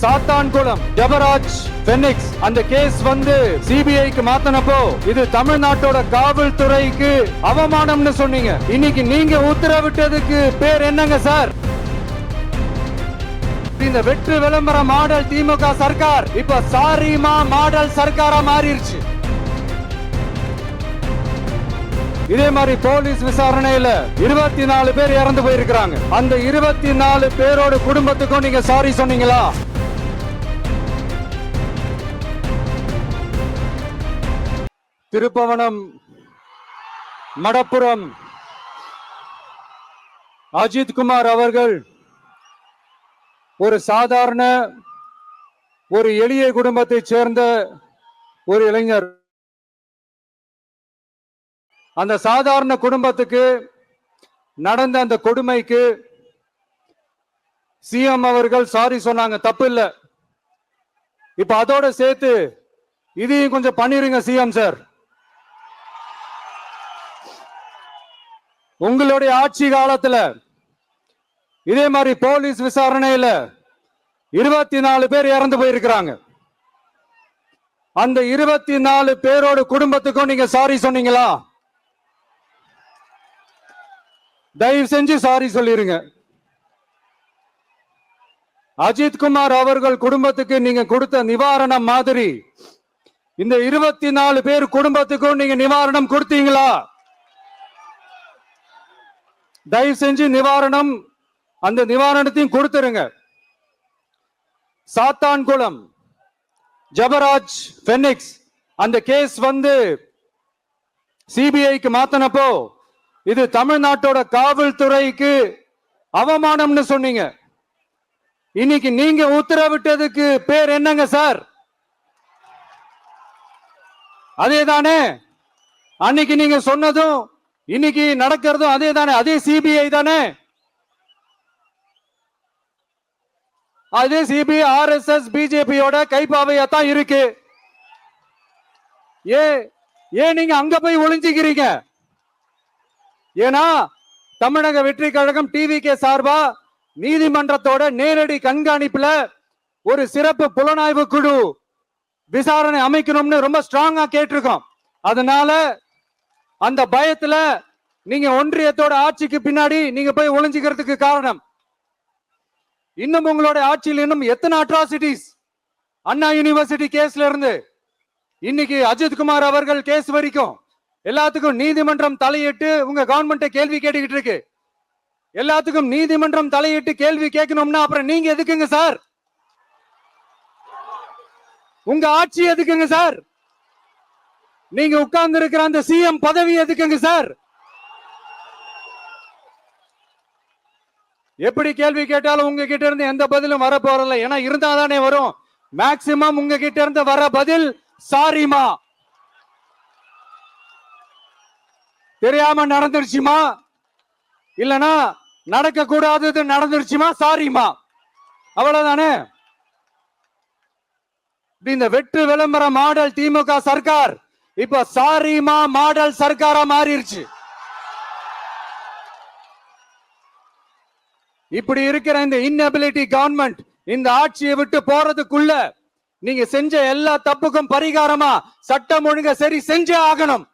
சாத்தான்குளம் ஜெபராஜ் பெனிக்ஸ் அந்த கேஸ் வந்து சிபிஐக்கு மாத்தனப்போ இது தமிழ்நாட்டோட காவல்துறைக்கு அவமானம்னு சொன்னீங்க. இன்னைக்கு நீங்க உத்தரவிட்டதுக்கு பேர் என்னங்க சார்? இந்த வெற்று விளம்பர மாடல் திமுக சர்க்கார் இப்ப சாரிமா மாடல் சர்க்காரா மாறிடுச்சு. இதே மாதிரி போலீஸ் விசாரணையில 24 பேர் இறந்து போயிருக்காங்க. அந்த 24 பேரோட குடும்பத்துக்கும் நீங்க சாரி சொன்னீங்களா? திருப்பவனம் மடப்புரம் அஜித் குமார் அவர்கள் ஒரு சாதாரண ஒரு எளிய குடும்பத்தை சேர்ந்த ஒரு இளைஞர். அந்த சாதாரண குடும்பத்துக்கு நடந்த அந்த கொடுமைக்கு சிஎம் அவர்கள் சாரி சொன்னாங்க, தப்பு இல்ல. இப்ப அதோட சேர்த்து இதையும் கொஞ்சம் பண்ணிருங்க சிஎம் சார். உங்களுடைய ஆட்சி காலத்துல இதே மாதிரி போலீஸ் விசாரணையில 24 பேர் இறந்து போயிருக்கிறாங்க. அந்த 24 பேரோட குடும்பத்துக்கும் நீங்க சாரி சொன்னீங்களா? தயவு செஞ்சு சாரி சொல்லிருங்க. அஜித் குமார் அவர்கள் குடும்பத்துக்கு நீங்க கொடுத்த நிவாரணம் மாதிரி இந்த 24 பேர் குடும்பத்துக்கும் நீங்க நிவாரணம் கொடுத்தீங்களா? தயவு செஞ்சு நிவாரணம் அந்த நிவாரணத்தையும் கொடுத்துருங்க. சாத்தான்குளம் ஜெபராஜ் பெனிக்ஸ் அந்த கேஸ் வந்து சிபிஐக்கு மாத்தனப்போ இது தமிழ்நாட்டோட காவல்துறைக்கு அவமானம்னு சொன்னீங்க. இன்னைக்கு நீங்க உத்தரவிட்டதுக்கு பேர் என்னங்க சார்? அதேதானே அன்னைக்கு நீங்க சொன்னதும் இன்னைக்கு நடக்கிறதும் அதே தானே? அதே சிபிஐ தானே? அதே சிபிஐ ஆர்எஸ்எஸ் பிஜேபியோட கைப்பாவையாத்தான் இருக்கு. ஏன் நீங்க அங்க போய் ஒளிஞ்சுக்கிறீங்க? ஏன்னா தமிழக வெற்றி கழகம் டிவிகே சார்பா நீதிமன்றத்தோட நேரடி கண்காணிப்புல ஒரு சிறப்பு புலனாய்வு குழு விசாரணை அமைக்கணும்னு ரொம்ப ஸ்ட்ராங்கா கேட்டிருக்கோம். அதனால அந்த பயத்துல நீங்க ஒன்றியத்தோட ஆட்சிக்கு பின்னாடி நீங்க போய் ஒளிஞ்சுக்கிறதுக்கு காரணம். இன்னும் உங்களோட ஆட்சியில் இன்னும் எத்தனை அட்ராசிட்டிஸ், அண்ணா யூனிவர்சிட்டி கேஸ்ல இருந்து இன்னைக்கு அஜித் குமார் அவர்கள் கேஸ் வரைக்கும் எல்லாத்துக்கும் நீதிமன்றம் தலையிட்டு உங்க கவர்மெண்ட் கேள்வி கேட்டுக்கிட்டு இருக்கு. எல்லாத்துக்கும் நீதிமன்றம் தலையிட்டு கேள்வி கேட்கணும்னா அப்புறம் நீங்க எதுக்குங்க சார்? உங்க ஆட்சி எதுக்குங்க சார்? நீங்க உட்கார்ந்து இருக்கிற அந்த சிஎம் பதவி எதுக்குங்க சார்? எப்படி கேள்வி கேட்டாலும் உங்ககிட்ட இருந்து எந்த பதிலும் வர போறதில்ல. ஏன்னா இருந்தாதானே வரும். மேக்சிமம் உங்ககிட்ட இருந்து வர பதில் சாரிமா, தெரியாம நடந்துருச்சுமா, இல்லனா நடக்க கூடாதது நடந்துருச்சுமா, சாரிமா, அவ்வளவுதானே. இந்த வெற்று விளம்பர மாடல் திமுக சர்க்கார் இப்ப சாரிமா மாடல் சர்க்காரா மாறிடுச்சு. இப்படி இருக்கிற இந்த இன்எபிலிட்டி கவர்மெண்ட் இந்த ஆட்சியை விட்டு போறதுக்குள்ள நீங்க செஞ்ச எல்லா தப்புக்கும் பரிகாரமா சட்டம் ஒழுங்க சரி செஞ்சே ஆகணும்.